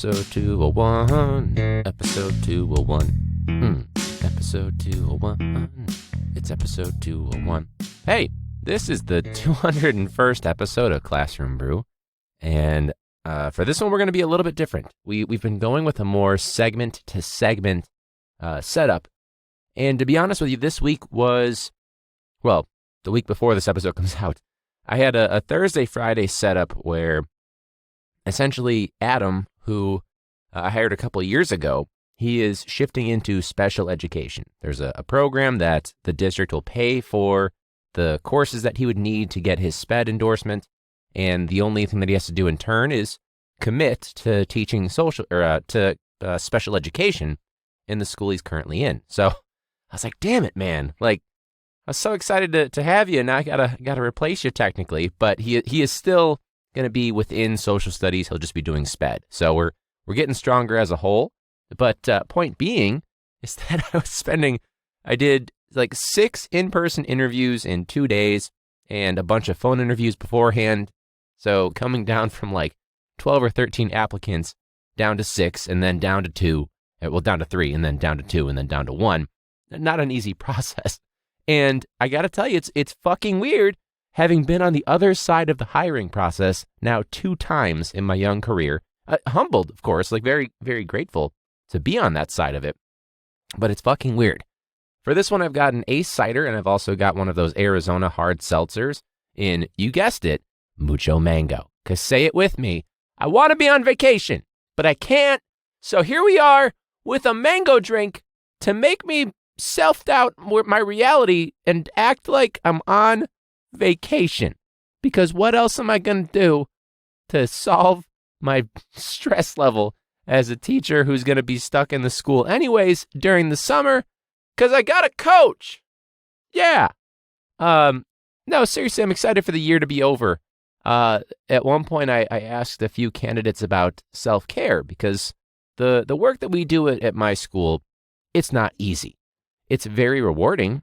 Episode 201, episode 201, episode 201, it's episode 201. Hey, this is the 201st episode of Classroom Brew, and for this one we're going to be a little bit different. We've been going with a more segment-to-segment setup, and to be honest with you, this week was, well, the week before this episode comes out, I had a Thursday-Friday setup where essentially Adam, who I hired a couple of years ago, he is shifting into special education. There's a program that the district will pay for the courses that he would need to get his SPED endorsement, and the only thing that he has to do in turn is commit to teaching special education in the school he's currently in. So I was like, damn it, man. Like, I was so excited to have you, and now I gotta replace you technically, but he is still going to be within social studies. He'll just be doing SPED. So we're getting stronger as a whole. But point being is that I did like 6 in-person interviews in 2 days and a bunch of phone interviews beforehand. So coming down from like 12 or 13 applicants down to 6 and then down to 2, well, down to 3 and then down to 2 and then down to 1. Not an easy process. And I got to tell you, it's fucking weird having been on the other side of the hiring process now 2 times in my young career. Humbled, of course, like very, very grateful to be on that side of it. But it's fucking weird. For this one, I've got an Ace cider, and I've also got one of those Arizona hard seltzers in, you guessed it, mucho mango. Because say it with me, I want to be on vacation, but I can't. So here we are with a mango drink to make me self-doubt my reality and act like I'm on vacation. Because what else am I going to do to solve my stress level as a teacher who's going to be stuck in the school anyways during the summer? Because I got a coach. Yeah. No, seriously, I'm excited for the year to be over. At one point, I asked a few candidates about self-care because the work that we do at my school, it's not easy. It's very rewarding,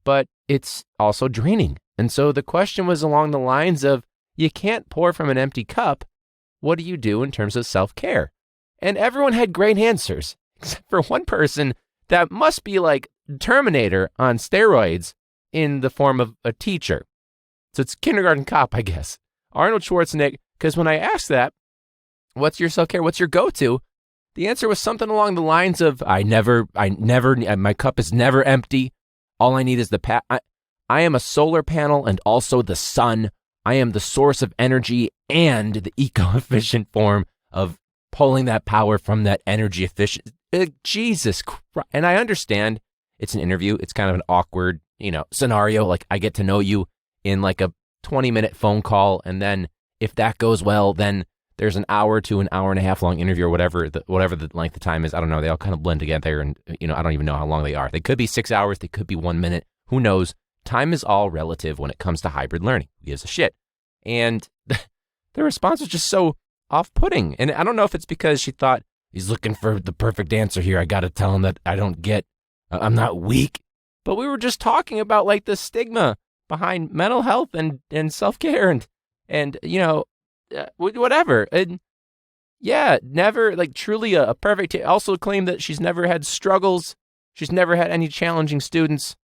but it's also draining. And so the question was along the lines of, you can't pour from an empty cup. What do you do in terms of self-care? And everyone had great answers, except for one person that must be like Terminator on steroids in the form of a teacher. So it's kindergarten cop, I guess. Arnold Schwarzenegger, because when I asked that, what's your self-care? What's your go-to? The answer was something along the lines of, my cup is never empty. All I need is I am a solar panel and also the sun. I am the source of energy and the eco-efficient form of pulling that power from that energy efficient. Jesus Christ. And I understand it's an interview. It's kind of an awkward, scenario. Like I get to know you in like a 20-minute phone call. And then if that goes well, then there's an hour to an hour and a half long interview or whatever the length of time is. I don't know. They all kind of blend together and, I don't even know how long they are. They could be 6 hours. They could be 1 minute. Who knows? Time is all relative when it comes to hybrid learning. Who gives a shit? And the response was just so off-putting. And I don't know if it's because she thought, he's looking for the perfect answer here. I got to tell him that I'm not weak. But we were just talking about like the stigma behind mental health and self-care and whatever. And yeah, never like truly a perfect. Also claimed that she's never had struggles. She's never had any challenging students.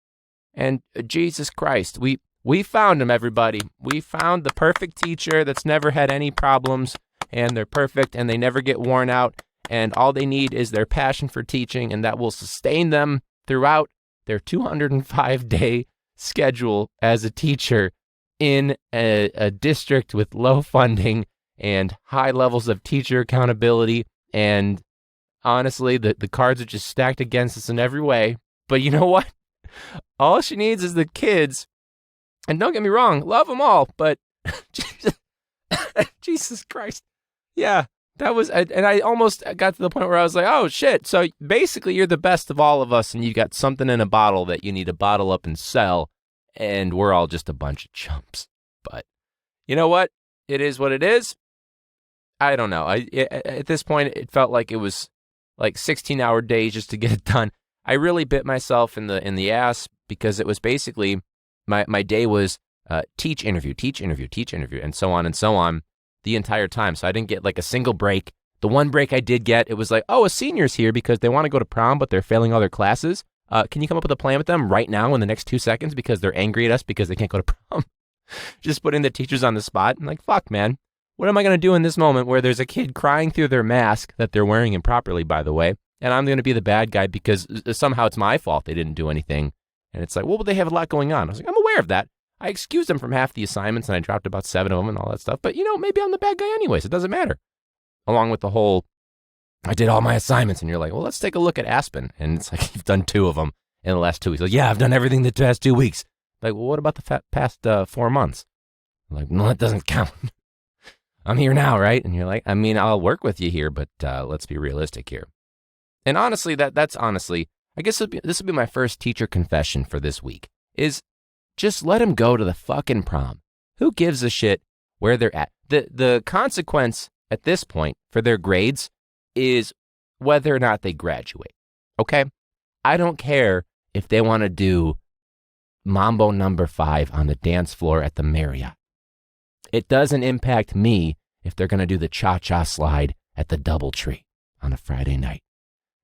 And Jesus Christ, we found him, everybody. We found the perfect teacher that's never had any problems, and they're perfect, and they never get worn out, and all they need is their passion for teaching, and that will sustain them throughout their 205-day schedule as a teacher in a district with low funding and high levels of teacher accountability. And honestly, the cards are just stacked against us in every way. But you know what? All she needs is the kids. And don't get me wrong, love them all, but Jesus Christ. Yeah, that was, and I almost got to the point where I was like, oh shit. So basically you're the best of all of us and you got something in a bottle that you need to bottle up and sell. And we're all just a bunch of chumps. But you know what? It is what it is. I don't know. At this point, it felt like it was like 16-hour days just to get it done. I really bit myself in the ass because it was basically my day was teach interview, and so on and so on. the entire time. So I didn't get like a single break. The one break I did get, it was like, oh, a senior's here because they want to go to prom, but they're failing all their classes. Can you come up with a plan with them right now in the next 2 seconds because they're angry at us because they can't go to prom? Just putting the teachers on the spot. I'm like, fuck, man. What am I going to do in this moment where there's a kid crying through their mask that they're wearing improperly, by the way, and I'm going to be the bad guy because somehow it's my fault they didn't do anything. And it's like, well, they have a lot going on. I was like, I'm aware of that. I excused them from half the assignments and I dropped about 7 of them and all that stuff. But, maybe I'm the bad guy anyways. It doesn't matter. Along with the whole, I did all my assignments. And you're like, well, let's take a look at Aspen. And it's like, you've done 2 of them in the last 2 weeks. Like, yeah, I've done everything the past 2 weeks. Like, well, what about the past 4 months? I'm like, no, that doesn't count. I'm here now, right? And you're like, I mean, I'll work with you here, but let's be realistic here. And honestly, that's honestly, I guess this will be my first teacher confession for this week, is just let them go to the fucking prom. Who gives a shit where they're at? The consequence at this point for their grades is whether or not they graduate, okay? I don't care if they want to do Mambo number 5 on the dance floor at the Marriott. It doesn't impact me if they're going to do the cha-cha slide at the DoubleTree on a Friday night.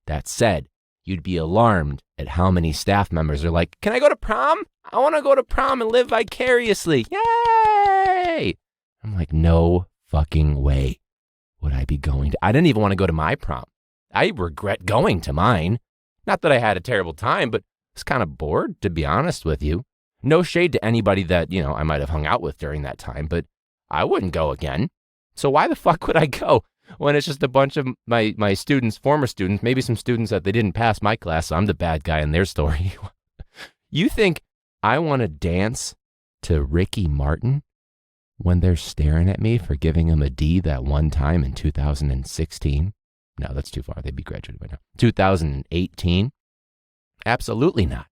That said, you'd be alarmed at how many staff members are like, can I go to prom? I want to go to prom and live vicariously. Yay! I'm like, no fucking way would I be going to. I didn't even want to go to my prom. I regret going to mine. Not that I had a terrible time, but I was kind of bored, to be honest with you. No shade to anybody that, I might have hung out with during that time, but I wouldn't go again. So why the fuck would I go when it's just a bunch of my students, former students, maybe some students that they didn't pass my class, so I'm the bad guy in their story. You think I want to dance to Ricky Martin when they're staring at me for giving him a D that one time in 2016? No, that's too far. They'd be graduated by now. 2018? Absolutely not.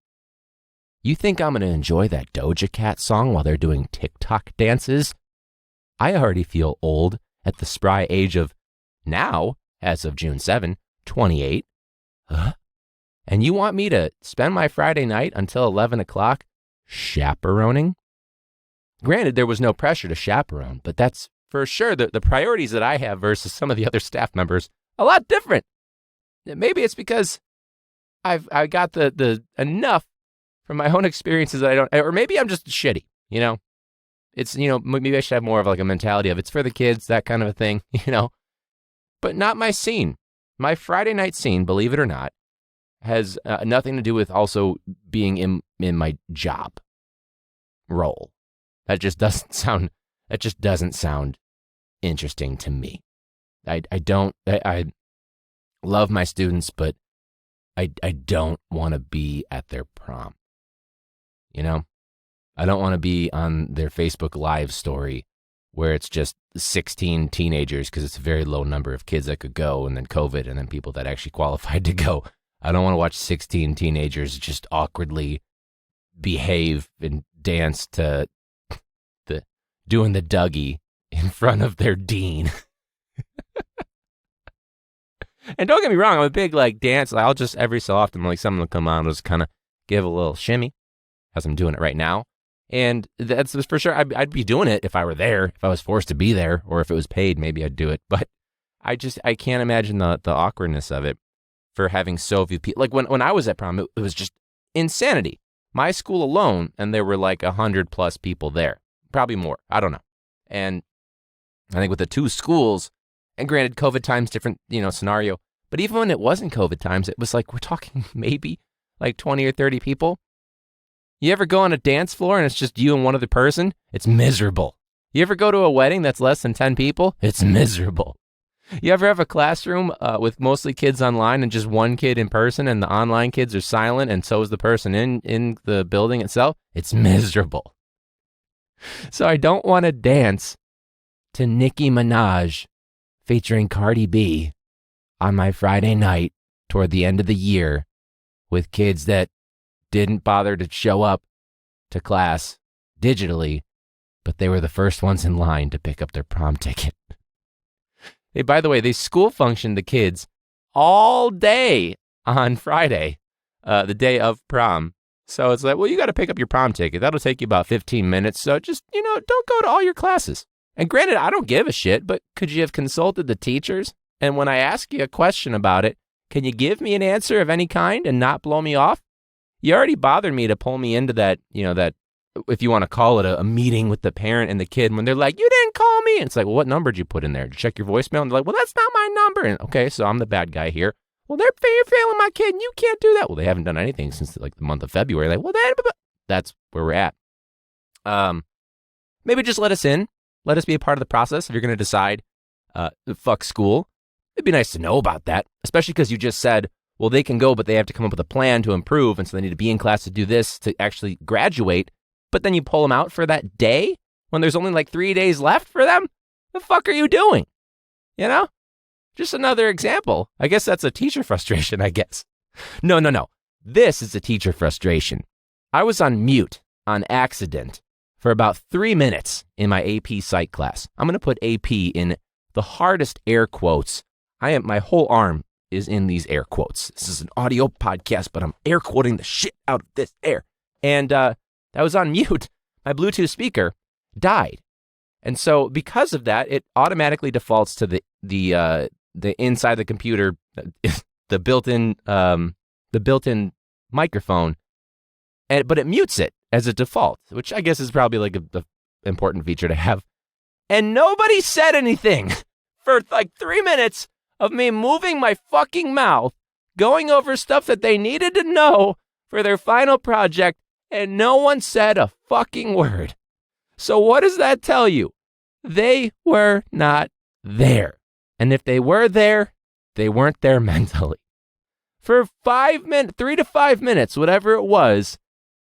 You think I'm going to enjoy that Doja Cat song while they're doing TikTok dances? I already feel old at the spry age of now, as of June 7, 28. Huh? And you want me to spend my Friday night until 11 o'clock chaperoning? Granted, there was no pressure to chaperone, but that's for sure the priorities that I have versus some of the other staff members, a lot different. Maybe it's because I got the enough from my own experiences that I don't, or maybe I'm just shitty, It's, maybe I should have more of like a mentality of it's for the kids, that kind of a thing, But not my scene. My Friday night scene, believe it or not, has nothing to do with also being in my job role. That just doesn't sound interesting to me. I love my students, but I don't want to be at their prom. I don't want to be on their Facebook Live story where it's just 16 teenagers because it's a very low number of kids that could go, and then COVID, and then people that actually qualified to go. I don't want to watch 16 teenagers just awkwardly behave and dance to doing the Dougie in front of their dean. And don't get me wrong, I'm a big dance. I'll just every so often someone will come on and just kind of give a little shimmy as I'm doing it right now. And that's for sure. I'd be doing it if I were there, if I was forced to be there, or if it was paid, maybe I'd do it. But I can't imagine the awkwardness of it for having so few people. Like when I was at prom, it was just insanity. My school alone, and there were 100 plus people there, probably more. I don't know. And I think with the 2 schools, and granted, COVID times, different, scenario. But even when it wasn't COVID times, it was we're talking maybe 20 or 30 people. You ever go on a dance floor and it's just you and one other person? It's miserable. You ever go to a wedding that's less than 10 people? It's miserable. You ever have a classroom with mostly kids online and just one kid in person, and the online kids are silent and so is the person in the building itself? It's miserable. So I don't want to dance to Nicki Minaj featuring Cardi B on my Friday night toward the end of the year with kids that didn't bother to show up to class digitally, but they were the first ones in line to pick up their prom ticket. Hey, by the way, they school functioned the kids all day on Friday, the day of prom. So it's well, you got to pick up your prom ticket. That'll take you about 15 minutes. So just, don't go to all your classes. And granted, I don't give a shit, but could you have consulted the teachers? And when I ask you a question about it, can you give me an answer of any kind and not blow me off? You already bothered me to pull me into that, that, if you want to call it a meeting with the parent and the kid, when they're like, you didn't call me. And it's like, well, what number did you put in there? Did you check your voicemail? And they're like, well, that's not my number. And okay, so I'm the bad guy here. Well, they're failing my kid and you can't do that. Well, they haven't done anything since like the month of February. Like, well, that's where we're at. Maybe just let us in. Let us be a part of the process. If you're going to decide, fuck school, it'd be nice to know about that, especially because you just said, well, they can go, but they have to come up with a plan to improve. And so they need to be in class to do this to actually graduate. But then you pull them out for that day when there's only like 3 days left for them. The fuck are you doing? Just another example. I guess that's a teacher frustration, I guess. No. This is a teacher frustration. I was on mute on accident for about 3 minutes in my AP Psych class. I'm going to put AP in the hardest air quotes. My whole arm is in these air quotes. This is an audio podcast, but I'm air quoting the shit out of this air. And I was on mute. My Bluetooth speaker died. And so because of that, it automatically defaults to the inside the computer, the built-in microphone, but it mutes it as a default, which I guess is probably like a important feature to have. And nobody said anything for like 3 minutes of me moving my fucking mouth, going over stuff that they needed to know for their final project, and no one said a fucking word. So what does that tell you? They were not there. And if they were there, they weren't there mentally. For 3 to 5 minutes, whatever it was,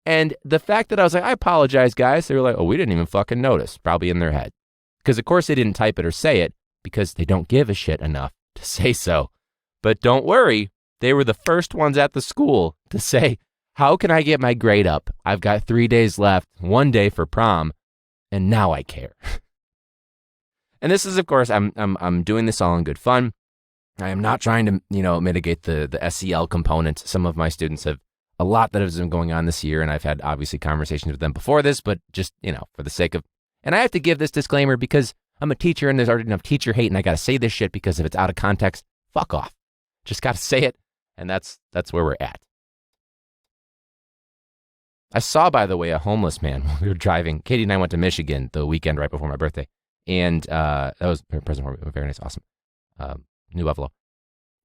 and the fact that I was like, I apologize, guys, they were like, oh, we didn't even fucking notice, probably in their head. Because, of course, they didn't type it or say it because they don't give a shit enough to say so. But don't worry, they were the first ones at the school to say, how can I get my grade up? I've got 3 days left, 1 day for prom, and now I care. And this is, of course, I'm doing this all in good fun. I am not trying to, mitigate the SEL component. Some of my students have a lot that has been going on this year, and I've had obviously conversations with them before this, but just, for the sake of, and I have to give this disclaimer because I'm a teacher and there's already enough teacher hate, and I got to say this shit because if it's out of context, fuck off. Just got to say it, and that's where we're at. I saw, by the way, a homeless man when we were driving. Katie and I went to Michigan the weekend right before my birthday. And that was a present for me. Very nice. Awesome. New Buffalo.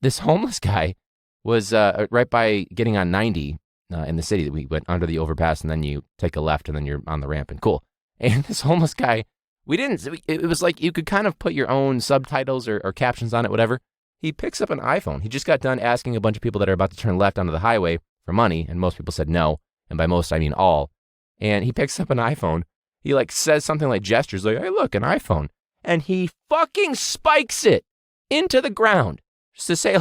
This homeless guy was right by getting on 90 in the city. We went under the overpass and then you take a left and then you're on the ramp and cool. And this homeless guy, it was like you could kind of put your own subtitles or captions on it, whatever. He picks up an iPhone. He just got done asking a bunch of people that are about to turn left onto the highway for money. And most people said no. And by most, I mean all. And he picks up an iPhone. He says something like gestures like, hey, look, an iPhone. And he fucking spikes it into the ground just to say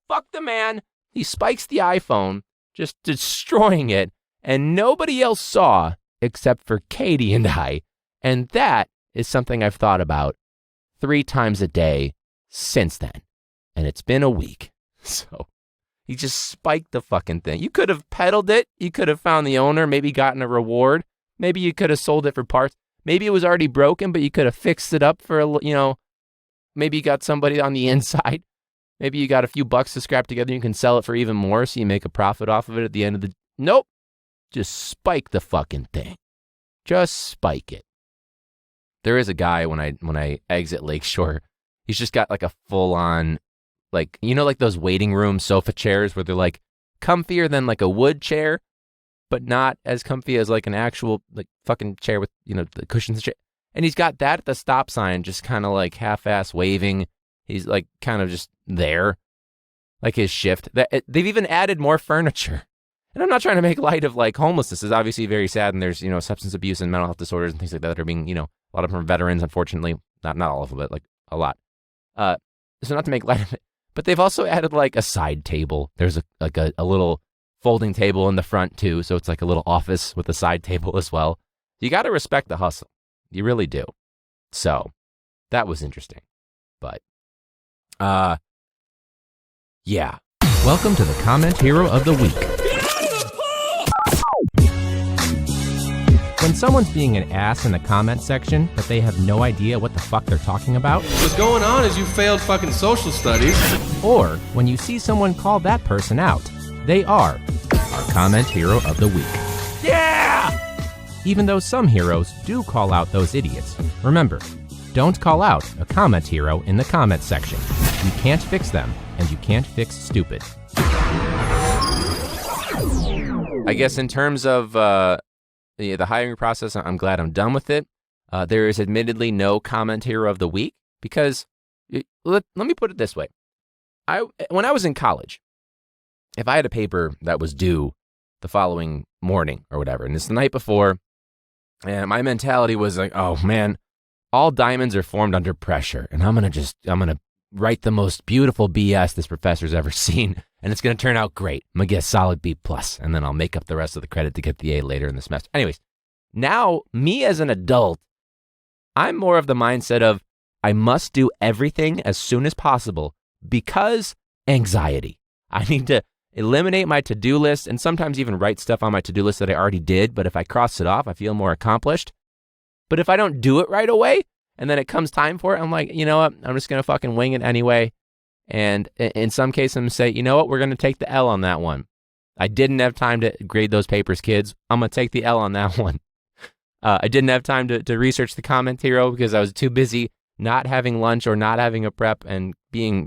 fuck the man. He spikes the iPhone, just destroying it. And nobody else saw except for Katie and I. And that is something I've thought about 3 times a day since then. And it's been a week. So he just spiked the fucking thing. You could have peddled it. You could have found the owner, maybe gotten a reward. Maybe you could have sold it for parts. Maybe it was already broken, but you could have fixed it up for, maybe you got somebody on the inside. Maybe you got a few bucks to scrap together and you can sell it for even more so you make a profit off of it at the end of the... Nope. Just spike the fucking thing. Just spike it. There is a guy when I exit Lakeshore, he's just got a full-on, those waiting room sofa chairs where they're comfier than a wood chair, but not as comfy as an actual fucking chair with, the cushions and shit. And he's got that at the stop sign, just kind of half-ass waving. He's kind of just there, his shift. They've even added more furniture. And I'm not trying to make light of homelessness is obviously very sad. And there's, substance abuse and mental health disorders and things like that are being, a lot of them are veterans, unfortunately. Not all of them, but a lot. So not to make light of it, but they've also added a side table. There's a little folding table in the front too, so it's a little office with a side table as well. You got to respect the hustle. You really do. So that was interesting. But yeah. Welcome to the Comment Hero of the Week. When someone's being an ass in the comment section, but they have no idea what the fuck they're talking about. What's going on is you failed fucking social studies. Or when you see someone call that person out, they are our comment hero of the week. Yeah! Even though some heroes do call out those idiots, remember, don't call out a comment hero in the comment section. You can't fix them, and you can't fix stupid. I guess in terms of the hiring process, I'm glad I'm done with it. There is admittedly no comment hero of the week because, let me put it this way. When I was in college, if I had a paper that was due the following morning or whatever, and it's the night before, and my mentality was like, oh man, all diamonds are formed under pressure, and I'm gonna write the most beautiful BS this professor's ever seen, and it's gonna turn out great. I'm gonna get a solid B+, and then I'll make up the rest of the credit to get the A later in the semester. Anyways, now me as an adult, I'm more of the mindset of I must do everything as soon as possible because anxiety. I need to eliminate my to-do list and sometimes even write stuff on my to-do list that I already did, but if I cross it off, I feel more accomplished. But if I don't do it right away, and then it comes time for it, I'm like, you know what? I'm just going to fucking wing it anyway. And in some cases, I'm going to say, you know what? We're going to take the L on that one. I didn't have time to grade those papers, kids. I'm going to take the L on that one. I didn't have time to research the comment hero because I was too busy not having lunch or not having a prep and being,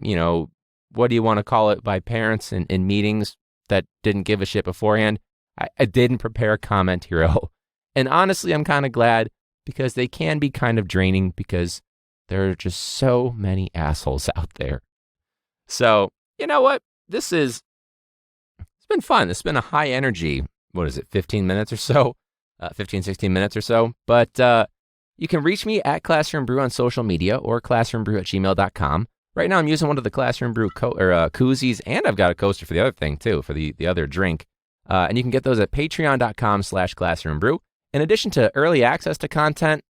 what do you want to call it, by parents in meetings that didn't give a shit beforehand. I didn't prepare a comment hero. And honestly, I'm kind of glad because they can be kind of draining because there are just so many assholes out there. So, you know what? It's been fun. It's been a high energy, 15 minutes or so? 16 minutes or so. But you can reach me at Classroom Brew on social media or classroombrew@gmail.com. Right now I'm using one of the Classroom Brew koozies, and I've got a coaster for the other thing too, for the other drink. And you can get those at patreon.com/classroombrew. In addition to early access to content,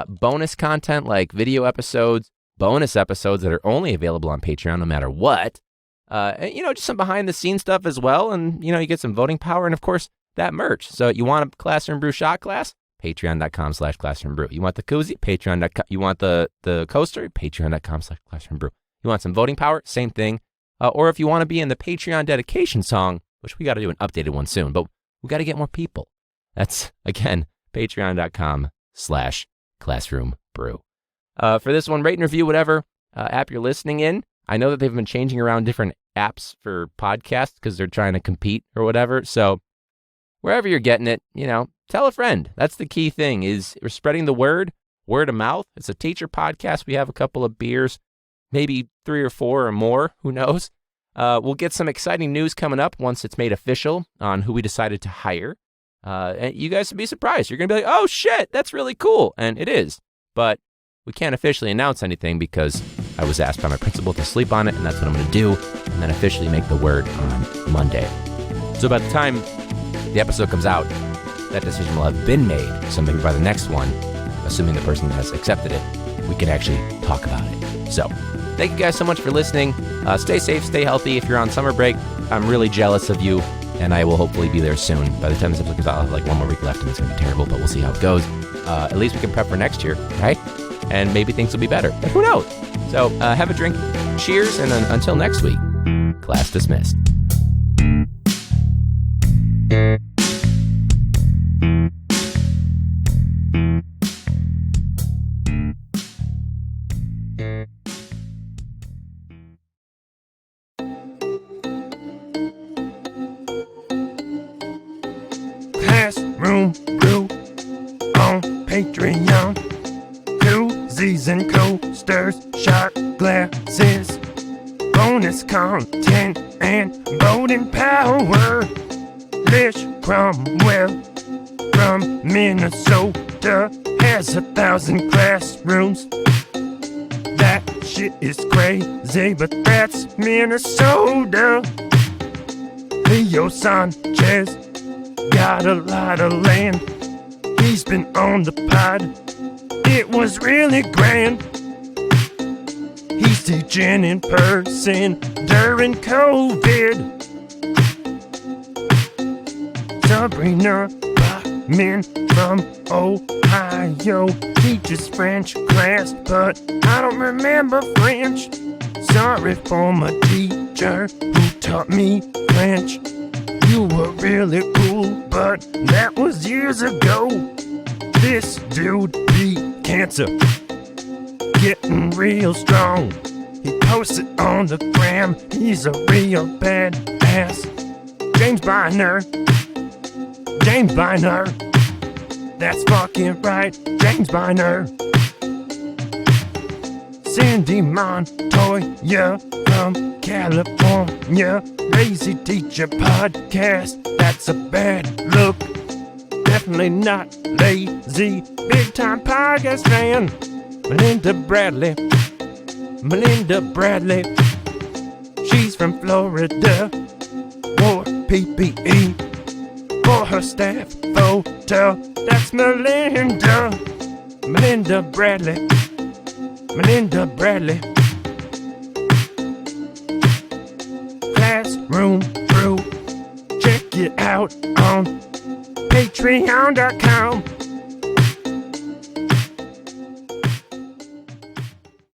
bonus content like video episodes, bonus episodes that are only available on Patreon no matter what, and, just some behind the scenes stuff as well. And, you get some voting power and of course that merch. So you want a Classroom Brew shot glass? Patreon.com/classroombrew. You want the koozie? Patreon.com. You want the coaster? Patreon.com/classroombrew. You want some voting power? Same thing. Or if you want to be in the Patreon dedication song, which we got to do an updated one soon, but we got to get more people. That's, again, patreon.com/classroombrew. For this one, rate and review whatever app you're listening in. I know that they've been changing around different apps for podcasts because they're trying to compete or whatever. So wherever you're getting it, tell a friend. That's the key thing, is we're spreading the word of mouth. It's a teacher podcast. We have a couple of beers, maybe 3 or 4 or more. Who knows? We'll get some exciting news coming up once it's made official on who we decided to hire. And you guys will be surprised. You're going to be like, oh, shit, that's really cool. And it is. But we can't officially announce anything because I was asked by my principal to sleep on it, and that's what I'm going to do, and then officially make the word on Monday. So by the time the episode comes out, that decision will have been made. So maybe by the next one, assuming the person has accepted it, we can actually talk about it. So thank you guys so much for listening. Stay safe, stay healthy. If you're on summer break, I'm really jealous of you, and I will hopefully be there soon. By the time this episode comes out, I'll have like 1 more week left, and it's going to be terrible, but we'll see how it goes. At least we can prep for next year, right? And maybe things will be better, but who knows? So have a drink, cheers, and then until next week, class dismissed. Classroom Brew on Patreon. Koozies and coasters, shot glasses, bonus content and voting power. Lish Cromwell from Minnesota has 1,000 classrooms. That shit is crazy, but that's Minnesota. Leo Sanchez got a lot of land. He's been on the pod. It was really grand. He's teaching in person during COVID. Sabrina Min from Ohio teaches French class, but I don't remember French. Sorry for my teacher who taught me French. You were really cool, but that was years ago. This dude beat cancer, getting real strong. He posts it on the gram, he's a real badass. James Biner, that's fucking right, James Biner. Cindy Montoya from California, Lazy Teacher Podcast, that's a bad look. Definitely not lazy, big time podcast fan. Melinda Bradley, she's from Florida, wore PPE for her staff photo. That's Melinda Bradley. Classroom Brew, check it out on patreon.com.